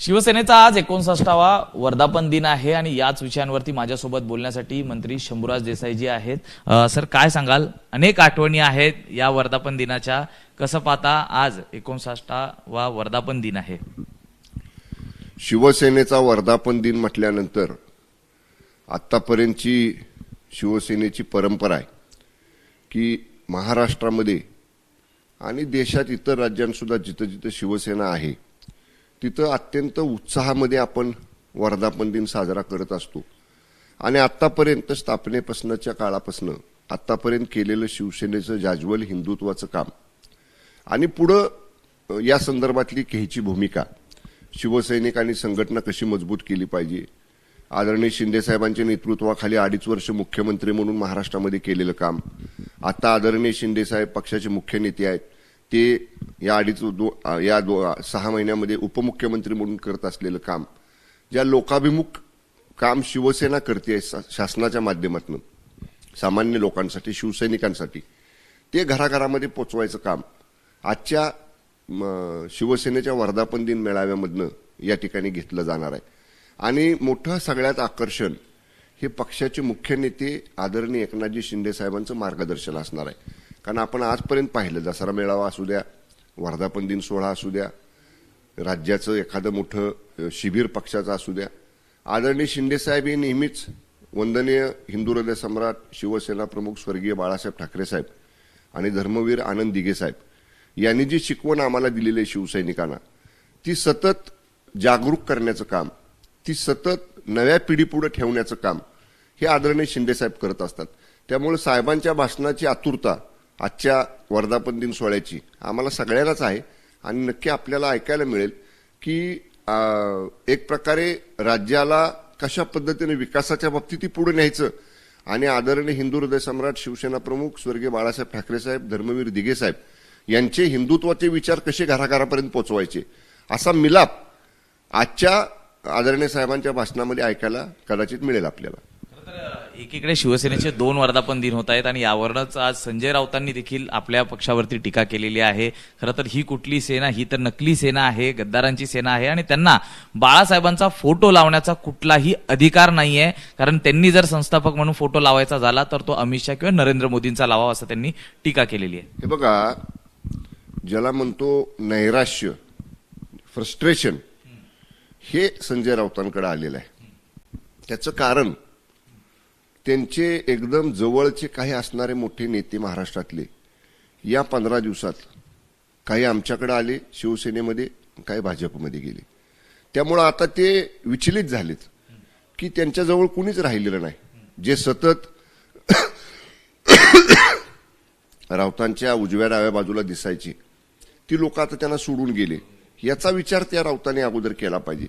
शिवसेनेचा आज 59वा वर्धापन दिन आहे आणि याच विषयांवरती माझ्यासोबत बोलण्यासाठी मंत्री शंभूराज देसाईजी आहेत. सर, काय सांगाल? अनेक आठवणी आहेत या वर्धापन दिनाच्या. कसं पाहता आज 59वा वर्धापन दिन आहे? शिवसेनेचा वर्धापन दिन म्हटल्यानंतर आतापर्यंतची शिवसेनेची परंपरा आहे की महाराष्ट्रामध्ये आणि देशात इतर राज्यांसुद्धा जिथं जिथं शिवसेना आहे तिथं अत्यंत उत्साहामध्ये आपण वर्धापन दिन साजरा करत असतो. आणि आतापर्यंत स्थापनेपासूनच्या काळापासून आतापर्यंत केलेलं शिवसेनेचं जाज्वल हिंदुत्वाचं काम आणि पुढं या संदर्भातली घ्यायची भूमिका, शिवसैनिक आणि संघटना कशी मजबूत केली पाहिजे, आदरणीय शिंदेसाहेबांच्या नेतृत्वाखाली 2.5 वर्ष मुख्यमंत्री म्हणून महाराष्ट्रामध्ये केलेलं काम, आता आदरणीय शिंदेसाहेब पक्षाचे मुख्य नेते आहेत, ते या 6 महिन्यामध्ये उपमुख्यमंत्री म्हणून करत असलेलं काम, ज्या लोकाभिमुख काम शिवसेना करते शासनाच्या माध्यमातून सामान्य लोकांसाठी, शिवसैनिकांसाठी, ते घराघरामध्ये पोचवायचं काम आजच्या शिवसेनेच्या वर्धापन दिन मेळाव्यामधनं या ठिकाणी घेतलं जाणार आहे. आणि मोठं सगळ्यात आकर्षण हे पक्षाचे मुख्य नेते आदरणीय एकनाथजी शिंदे साहेबांचं मार्गदर्शन असणार आहे. कारण आपण आजपर्यंत पाहिलं, दसरा मेळावा असू द्या, वर्धापन दिन सोहळा असू द्या, राज्याचं एखादं मोठं शिबिर पक्षाचं असू द्या, आदरणीय शिंदेसाहेब हे नेहमीच वंदनीय हिंदू हृदय सम्राट शिवसेना प्रमुख स्वर्गीय बाळासाहेब ठाकरे साहेब आणि धर्मवीर आनंद दिघे साहेब यांनी जी शिकवण आम्हाला दिलेली आहे शिवसैनिकांना, ती सतत जागरूक करण्याचं काम, ती सतत नव्या पिढीपुढे ठेवण्याचं काम हे आदरणीय शिंदेसाहेब करत असतात. त्यामुळे साहेबांच्या भाषणाची आतुरता आजच्या वर्धापन दिन सोहळ्याची आम्हाला सगळ्यांनाच आहे. आणि नक्की आपल्याला ऐकायला मिळेल की एक प्रकारे राज्याला कशा पद्धतीने विकासाच्या बाबतीत पुढे न्यायचं आणि आदरणीय हिंदू हृदय सम्राट शिवसेना प्रमुख स्वर्गीय बाळासाहेब ठाकरे साहेब, धर्मवीर दिघे साहेब यांचे हिंदुत्वाचे विचार कसे घराघरापर्यंत पोहोचवायचे असा मिलाप आजच्या आदरणीय साहेबांच्या भाषणामध्ये ऐकायला कदाचित मिळेल आपल्याला. एकीकडे शिवसेनेचे 2 वर्धापन दिन होत आहेत आणि यावरच आज संजय राऊतांनी देखील आपल्या पक्षावरती टीका केलेली आहे. खरं तर ही कुठली सेना? ही तर नकली सेना आहे, गद्दारांची सेना आहे आणि त्यांना बाळासाहेबांचा फोटो लावण्याचा कुठलाही अधिकार नाहीये. कारण त्यांनी जर संस्थापक म्हणून फोटो लावायचा झाला तर तो अमित शहा किंवा नरेंद्र मोदींचा लावावा असं त्यांनी टीका केलेली आहे. हे बघा, ज्याला म्हणतो नैराश्य, फ्रस्ट्रेशन, हे संजय राऊतांकडे आलेलं आहे. त्याचं कारण त्यांचे एकदम जवळचे काही असणारे मोठे नेते महाराष्ट्रातले या 15 दिवसात काही आमच्याकडे आले शिवसेनेमध्ये, काही भाजपमध्ये गेले. त्यामुळं आता ते विचलित झालेत की त्यांच्याजवळ कुणीच राहिलेलं नाही. जे सतत राऊतांच्या उजव्या डाव्या बाजूला दिसायची ती लोक आता त्यांना सोडून गेले. याचा विचार त्या राऊतांनी अगोदर केला पाहिजे.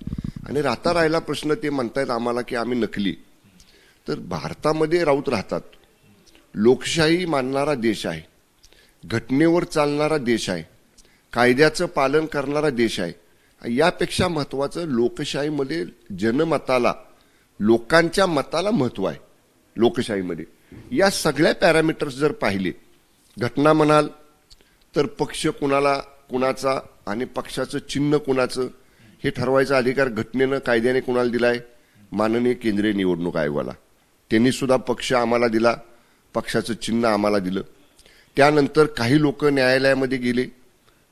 आणि राहिला प्रश्न, ते म्हणतायत आम्हाला की आम्ही नकली. तर भारतामध्ये राऊत राहतात, लोकशाही मानणारा देश आहे, घटनेवर चालणारा देश आहे, कायद्याचं पालन करणारा देश आहे. यापेक्षा महत्वाचं लोकशाहीमध्ये जनमताला, लोकांच्या मताला महत्व आहे. लोकशाहीमध्ये या सगळ्या पॅरामीटर्स जर पाहिले, घटना म्हणाल तर पक्ष कुणाचा आणि पक्षाचं चिन्ह कुणाचं हे ठरवायचा अधिकार घटनेनं, कायद्याने कुणाला दिलाय? माननीय केंद्रीय निवडणूक आयोगाला. त्यांनी सुद्धा पक्ष आम्हाला दिला, पक्षाचं चिन्ह आम्हाला दिलं. त्यानंतर काही लोक न्यायालयामध्ये गेले,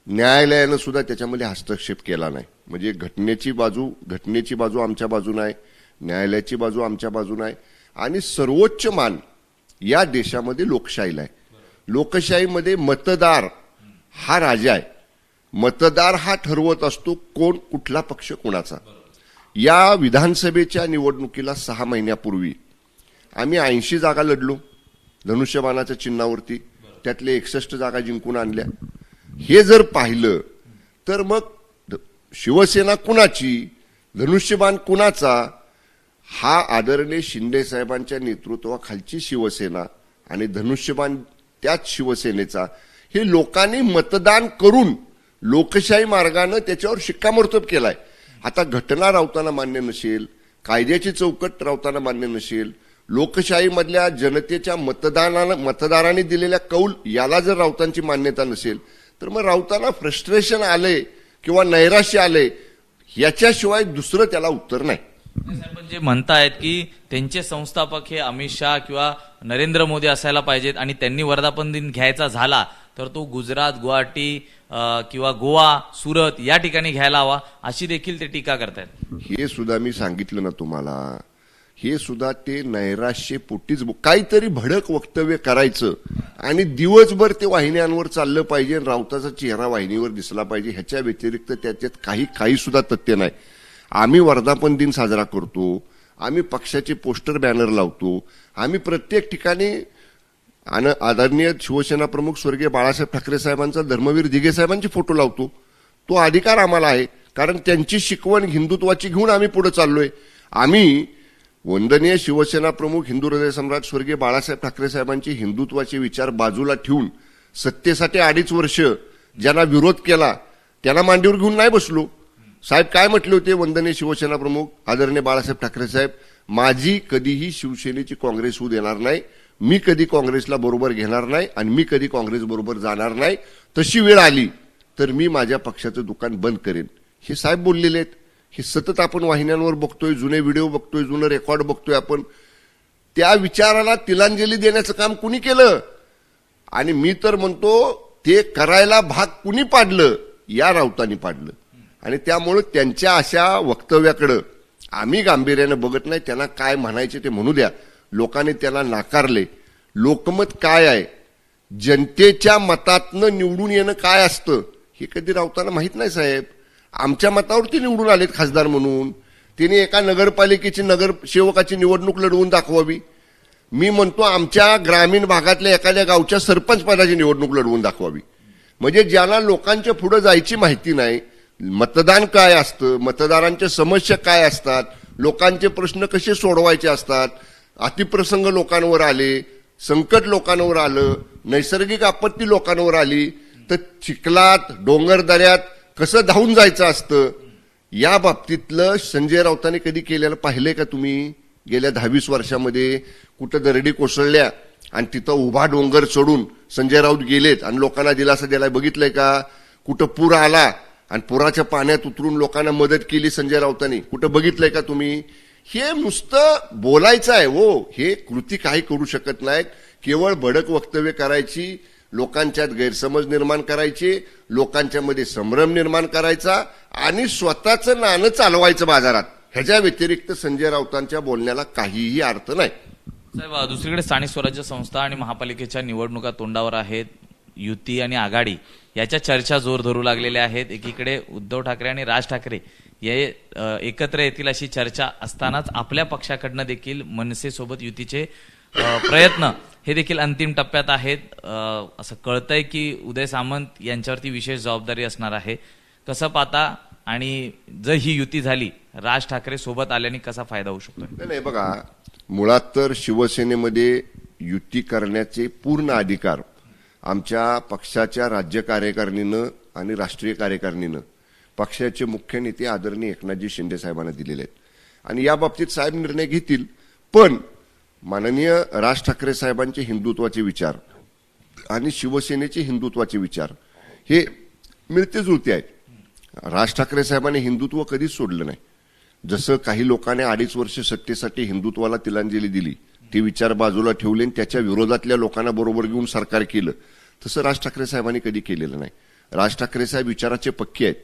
न्यायालयानं सुद्धा त्याच्यामध्ये हस्तक्षेप केला नाही. म्हणजे घटनेची बाजू आमच्या बाजूने आहे, न्यायालयाची बाजू आमच्या बाजूने आहे. आणि सर्वोच्च मान या देशामध्ये लोकशाहीला आहे. लोकशाहीमध्ये मतदार हा राजा आहे. मतदार हा ठरवत असतो कोण, कुठला पक्ष कोणाचा. या विधानसभेच्या निवडणुकीला 6 महिन्यापूर्वी आम्ही 80 जागा लढलो धनुष्यबाणाच्या चिन्हावरती, त्यातले 61 जागा जिंकून आणल्या. हे जर पाहिलं तर मग शिवसेना कुणाची, धनुष्यबाण कुणाचा? हा आदरणीय शिंदे साहेबांच्या नेतृत्वाखालची शिवसेना आणि धनुष्यबाण त्याच शिवसेनेचा. हे लोकांनी मतदान करून लोकशाही मार्गाने त्याच्यावर शिक्कामोर्तब केलाय. आता घटना राऊतांना मान्य नसेल, कायद्याची चौकट राऊतांना मान्य नसेल, लोकशाहीमधल्या जनतेच्या मतदारांनी दिलेल्या कौल याला जर राऊतांची मान्यता नसेल तर मग राऊतांना फ्रस्ट्रेशन आले किंवा नैराश्य आले याच्याशिवाय दुसरं त्याला उत्तर नाही. साहेब, पण जे म्हणतायत की त्यांचे संस्थापक हे अमित शहा किंवा नरेंद्र मोदी असायला पाहिजेत आणि त्यांनी वर्धापन दिन घ्यायचा झाला तर तो गुजरात, गुवाहाटी किंवा गोवा, सुरत या ठिकाणी घ्यायला हवा, अशी देखील ते टीका करतायत. हे सुद्धा मी सांगितलं ना तुम्हाला, हे सुद्धा ते नैराश्य पोटीच काहीतरी भडक वक्तव्य करायचं आणि दिवसभर ते वाहिन्यांवर चाललं पाहिजे, राऊताचा चेहरा वाहिनीवर दिसला पाहिजे, ह्याच्या व्यतिरिक्त त्याच्यात काही सुद्धा तथ्य नाही. आम्ही वर्धापन दिन साजरा करतो, आम्ही पक्षाचे पोस्टर बॅनर लावतो, आम्ही प्रत्येक ठिकाणी आदरणीय शिवसेना प्रमुख स्वर्गीय बाळासाहेब ठाकरे साहेबांचा, धर्मवीर दिघे साहेबांचे फोटो लावतो. तो अधिकार आम्हाला आहे, कारण त्यांची शिकवण हिंदुत्वाची घेऊन आम्ही पुढे चाललोय. आम्ही वंदनीय शिवसेना प्रमुख हिंदू हृदय सम्राट स्वर्गीय बाळासाहेब ठाकरे साहेबांचे हिंदुत्वाचे विचार बाजूला ठेवून सत्तेसाठी 2.5 वर्ष ज्यांना विरोध केला त्यांना मांडीवर घेऊन नाही बसलो. साहेब काय म्हटले होते वंदनीय शिवसेना प्रमुख आदरणीय बाळासाहेब ठाकरे साहेब, माझी कधीही शिवसेनेची काँग्रेस होऊ देणार नाही, मी कधी काँग्रेसला बरोबर घेणार नाही आणि मी कधी काँग्रेस बरोबर जाणार नाही, तशी वेळ आली तर मी माझ्या पक्षाचं दुकान बंद करेन, हे साहेब बोललेले आहेत. हे सतत आपण वाहिन्यांवर बघतोय, जुने व्हिडिओ बघतोय, जुनं रेकॉर्ड बघतोय आपण. त्या विचाराला तिलांजली देण्याचं काम कुणी केलं? आणि मी तर म्हणतो ते करायला भाग कुणी पाडलं? या राऊतांनी पाडलं. आणि त्यामुळे त्यांच्या अशा वक्तव्याकडे आम्ही गांभीर्याने बघत नाही. त्यांना काय म्हणायचे ते म्हणू द्या. लोकांनी त्याला नाकारले. लोकमत काय आहे, जनतेच्या मतातनं निवडून येणं काय असतं हे कधी राऊतांना माहित नाही साहेब. आमच्या मतावरती निवडून आलेत खासदार म्हणून. त्यांनी एका नगरपालिकेची नगरसेवकाची निवडणूक लढवून दाखवावी. मी म्हणतो आमच्या ग्रामीण भागातल्या एखाद्या गावच्या सरपंच पदाची निवडणूक लढवून दाखवावी. म्हणजे ज्याला लोकांच्या पुढे जायची माहिती नाही, मतदान काय असतं, मतदारांच्या समस्या काय असतात, लोकांचे प्रश्न कसे सोडवायचे असतात, अतिप्रसंग लोकांवर आले, संकट लोकांवर आलं, नैसर्गिक आपत्ती लोकांवर आली तर चिखलात डोंगरदऱ्यात कसं धावून जायचं असतं, या बाबतीतलं संजय राऊतांनी कधी केलेलं पाहिलंय का तुम्ही? गेल्या 10-20 वर्षामध्ये कुठं दरडी कोसळल्या आणि तिथं उभा डोंगर चढून संजय राऊत गेलेत आणि लोकांना दिलासा द्यायला बघितलंय का? कुठं पूर आला आणि पुराच्या पाण्यात उतरून लोकांना मदत केली संजय राऊतांनी, कुठं बघितलंय का तुम्ही? हे नुसतं बोलायचं आहे हो, हे कृती काही करू शकत नाहीत. केवळ भडक वक्तव्य करायची, लोकांच्यात गैरसमज निर्माण करायचे, लोकांच्या मध्ये संभ्रम निर्माण करायचा आणि स्वतःचं नाणं चालवायचं बाजारात. ह्याच्या व्यतिरिक्त संजय राऊतांच्या बोलण्याला काहीही अर्थ नाही. साहेब, दुसरीकडे स्थानिक स्वराज्य संस्था आणि महापालिकेच्या निवडणुका तोंडावर आहेत. युती आणि आघाडी याच्या चर्चा जोर धरू लागलेल्या आहेत. एकीकडे उद्धव ठाकरे आणि राज ठाकरे हे एकत्र येतील अशी चर्चा असतानाच आपल्या पक्षाकडनं देखील मनसेसोबत युतीचे प्रयत्न हे देखील अंतिम टप्प्यात आहेत. असं कळतंय की उदय सामंत यांच्यावरती विशेष जबाबदारी असणार आहे. कसं पाहता? आणि जर ही युती झाली, राज ठाकरे सोबत आल्याने कसा फायदा होऊ शकतो? नाही बघा, मुळात तर शिवसेनेमध्ये युती करण्याचे पूर्ण अधिकार आमच्या पक्षाच्या राज्य कार्यकारिणीनं आणि राष्ट्रीय कार्यकारिणीनं पक्षाचे मुख्य नेते आदरणीय एकनाथजी शिंदे साहेबांना दिलेले आहेत. आणि या बाबतीत साहेब निर्णय घेतील. पण माननीय राज ठाकरे साहेबांचे हिंदुत्वाचे विचार आणि शिवसेनेचे हिंदुत्वाचे विचार हे मिळते जुळते आहेत. राज ठाकरे साहेबांनी हिंदुत्व कधीच सोडलं नाही. जसं काही लोकांनी 2.5 वर्ष सत्तेसाठी हिंदुत्वाला तिलांजली दिली, ते विचार बाजूला ठेवले आणि त्याच्या विरोधातल्या लोकांना बरोबर घेऊन सरकार केलं, तसं राज ठाकरे साहेबांनी कधी केलेलं नाही. राज ठाकरे साहेब विचाराचे पक्के आहेत.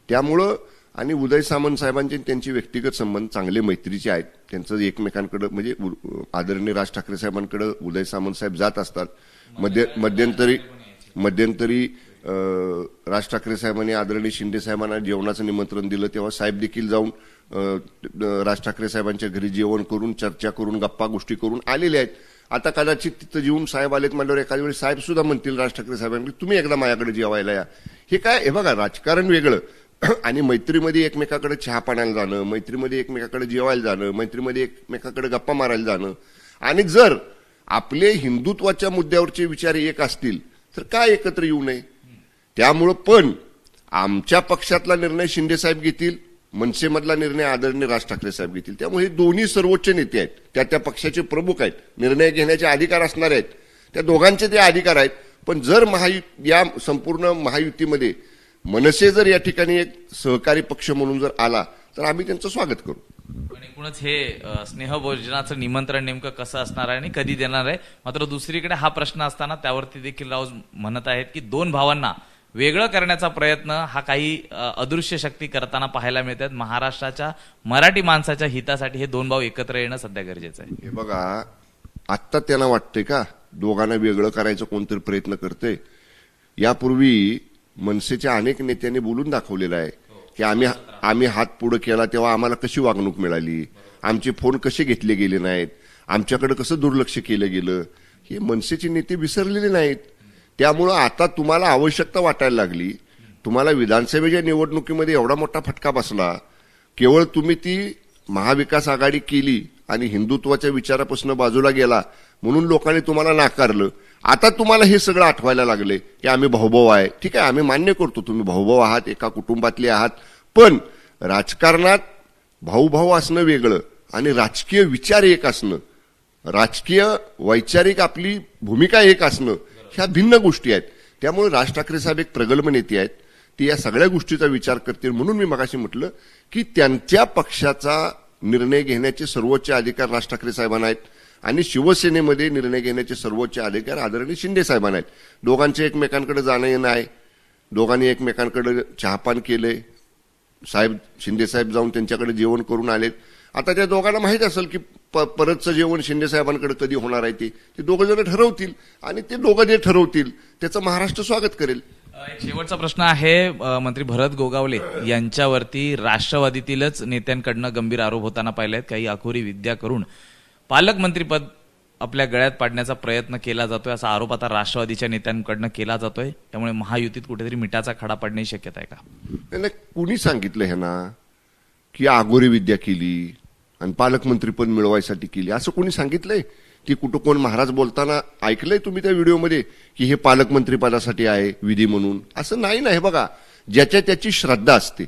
त्यामुळं आणि उदय सामंत साहेबांचे त्यांचे व्यक्तिगत संबंध चांगले मैत्रीचे आहेत. त्यांचं एकमेकांकडे म्हणजे आदरणीय राज ठाकरे साहेबांकडे उदय सामंत साहेब जात असतात. मध्यंतरी राज ठाकरे साहेबांनी आदरणीय शिंदे साहेबांना जेवणाचं निमंत्रण दिलं, तेव्हा साहेब देखील जाऊन राज ठाकरे साहेबांच्या घरी जेवण करून, चर्चा करून, गप्पा गोष्टी करून आलेले आहेत. आता कदाचित तिथं जेवून साहेब आलेत म्हणल्यावर एखाद्या वेळी साहेब सुद्धा म्हणतील राज ठाकरे साहेबांनी, तुम्ही एकदा माझ्याकडे जेवायला या. हे काय, हे बघा, राजकारण वेगळं आणि मैत्रीमध्ये एकमेकाकडे चहा पाण्याला जाणं, मैत्रीमध्ये एकमेकाकडे जेवायला जाणं, मैत्रीमध्ये एकमेकाकडे गप्पा मारायला जाणं. आणि जर आपले हिंदुत्वाच्या मुद्द्यावरचे विचार एक असतील तर काय एकत्र येऊ नये? त्यामुळं पण आमच्या पक्षातला निर्णय शिंदे साहेब घेतील, मनसेमधला निर्णय आदरणीय राज ठाकरे साहेब घेतील. त्यामुळे हे दोन्ही सर्वोच्च नेते आहेत, त्या पक्षाचे प्रमुख आहेत, निर्णय घेण्याचे अधिकार असणार आहेत, त्या दोघांचे ते अधिकार आहेत. पण जर या संपूर्ण महायुतीमध्ये मनसे जर या ठिकाणी एक सहकारी पक्ष म्हणून जर आला तर आम्ही त्यांचं स्वागत करू. पण एकूणच हे स्नेहभोजनाचं निमंत्रण नेमकं कसं असणार आहे आणि कधी देणार आहे. मात्र दुसरीकडे हा प्रश्न असताना त्यावरती देखील राऊत म्हणत आहेत की दोन भावांना वेगळं करण्याचा प्रयत्न हा काही अदृश्य शक्ती करताना पाहायला मिळतात. महाराष्ट्राच्या मराठी माणसाच्या हितासाठी हे दोन भाऊ एकत्र येणं सध्या गरजेचं आहे. हे बघा, आत्ता त्यांना वाटतंय का दोघांना वेगळं करायचं कोणतरी प्रयत्न करतंय? यापूर्वी मनसेच्या अनेक नेत्यांनी बोलून दाखवलेलं आहे की आम्ही हात पुढे केला तेव्हा आम्हाला कशी वागणूक मिळाली, आमचे फोन कसे घेतले गेले नाहीत, आमच्याकडे कसं दुर्लक्ष केलं गेलं, हे मनसेचे नेते विसरलेले नाहीत. त्यामुळं आता तुम्हाला आवश्यकता वाटायला लागली. तुम्हाला विधानसभेच्या निवडणुकीमध्ये एवढा मोठा फटका बसला, केवळ तुम्ही ती महाविकास आघाडी केली आणि हिंदुत्वाच्या विचारापासून बाजूला गेला म्हणून लोकांनी तुम्हाला नाकारलं. आता तुम्हाला हे सगळं आठवायला लागले की आम्ही भाऊभाऊ आहे. ठीक आहे, आम्ही मान्य करतो तुम्ही भाऊभाऊ आहात, एका कुटुंबातले आहात, पण राजकारणात भाऊभाऊ असणं वेगळं आणि राजकीय विचार एक असणं, राजकीय वैचारिक आपली भूमिका एक असणं, ह्या भिन्न गोष्टी आहेत. त्यामुळे राज ठाकरे साहेब एक प्रगल्भ नेते आहेत, ते या सगळ्या गोष्टीचा विचार करतील. म्हणून मी मगाशी म्हटलं की त्यांच्या पक्षाचा निर्णय घेण्याचे सर्वोच्च अधिकार राज ठाकरे साहेबांना आहेत आणि शिवसेनेमध्ये निर्णय घेण्याचे सर्वोच्च अधिकार आदरणीय शिंदे साहेबांना आहेत. दोघांचे एकमेकांकडे जाणं येणं आहे, दोघांनी एकमेकांकडे चहापान केले, साहेब शिंदे साहेब जाऊन त्यांच्याकडे जेवण करून आलेत. आता त्या दोघांना माहित असेल की परतचं जेवण शिंदे साहेबांकडे कधी होणार आहे, ते दोघं जण ठरवतील आणि ते दोघं जे ठरवतील त्याचं महाराष्ट्र स्वागत करेल. एक शेवटचा प्रश्न आहे. मंत्री भरत गोगावले यांच्यावरती राष्ट्रवादीतीलच नेत्यांकडनं गंभीर आरोप होताना पाहिले आहेत. काही अखोरी विद्या करून पालकमंत्रीपद आपल्या गळ्यात पाडण्याचा प्रयत्न केला जातोय, असा आरोप आता राष्ट्रवादीच्या नेत्यांकडनं केला जातोय. त्यामुळे महायुतीत कुठेतरी मिठाचा खडा पडण्याची शक्यता आहे का? त्यांना कुणी सांगितलं ह्यांना की आगोरी विद्या केली आणि पालकमंत्रीपद मिळवायसाठी केली, असं कोणी सांगितलंय? ती कुठं कोण महाराज बोलताना ऐकलंय तुम्ही त्या व्हिडिओमध्ये की हे पालकमंत्रीपदासाठी आहे विधी म्हणून? असं नाही ना. हे बघा, ज्याच्या त्याची श्रद्धा असते,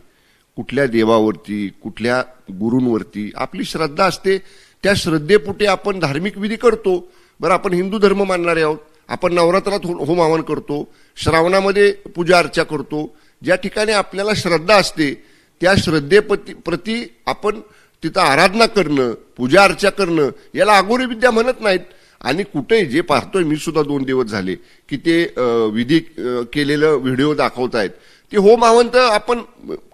कुठल्या देवावरती कुठल्या गुरूंवरती आपली श्रद्धा असते, त्या श्रद्धेपोटी आपण धार्मिक विधी करतो. बरं, आपण हिंदू धर्म मानणारे आहोत, आपण नवरात्रात होम हवन करतो, श्रावणामध्ये पूजा अर्चा करतो. ज्या ठिकाणी आपल्याला श्रद्धा असते त्या श्रद्धेप्रती आपण तिथं आराधना करणं, पूजा अर्चा करणं, याला आगोरी विद्या म्हणत नाहीत. आणि कुठे जे पाहतोय मी सुद्धा 2 दिवस झाले की ते विधी केलेलं व्हिडिओ दाखवतायत, ते होम हवन तर आपण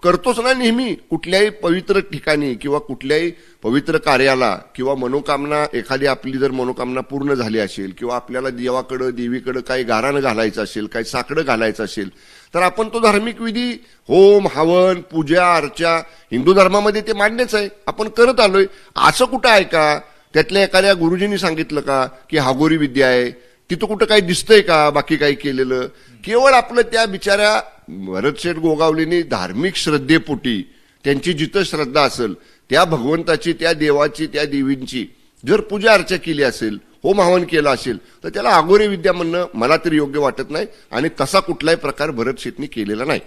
करतोच ना नेहमी. कुठल्याही पवित्र ठिकाणी किंवा कुठल्याही पवित्र कार्याला किंवा मनोकामना, एखादी आपली जर मनोकामना पूर्ण झाली असेल किंवा आपल्याला देवाकडं देवीकडं काही गाराणं घालायचं असेल, काही साकडं घालायचं असेल, तर आपण तो धार्मिक विधी होम हवन पूजा अर्चा हिंदू धर्मामध्ये ते मान्यच आहे, आपण करत आलोय. असं कुठं आहे का त्यातल्या एखाद्या गुरुजींनी सांगितलं का की हागोरी विद्या आहे? तिथं कुठं काही दिसतंय का बाकी काही केलेलं? केवळ आपलं त्या बिचाऱ्या भरतशेठ गोगावलेनी धार्मिक श्रद्धेपोटी त्यांची जिथं श्रद्धा असेल त्या भगवंताची, त्या देवाची, त्या देवींची जर पूजा अर्चा केली असेल, होम हवन केलं असेल, तर त्याला आगोरी विद्या म्हणणं मला तरी योग्य वाटत नाही. आणि तसा कुठलाही प्रकार भरतशेठनी केलेला नाही.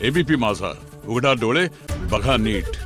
एबीपी माझा, उघडा डोळे बघा नीट.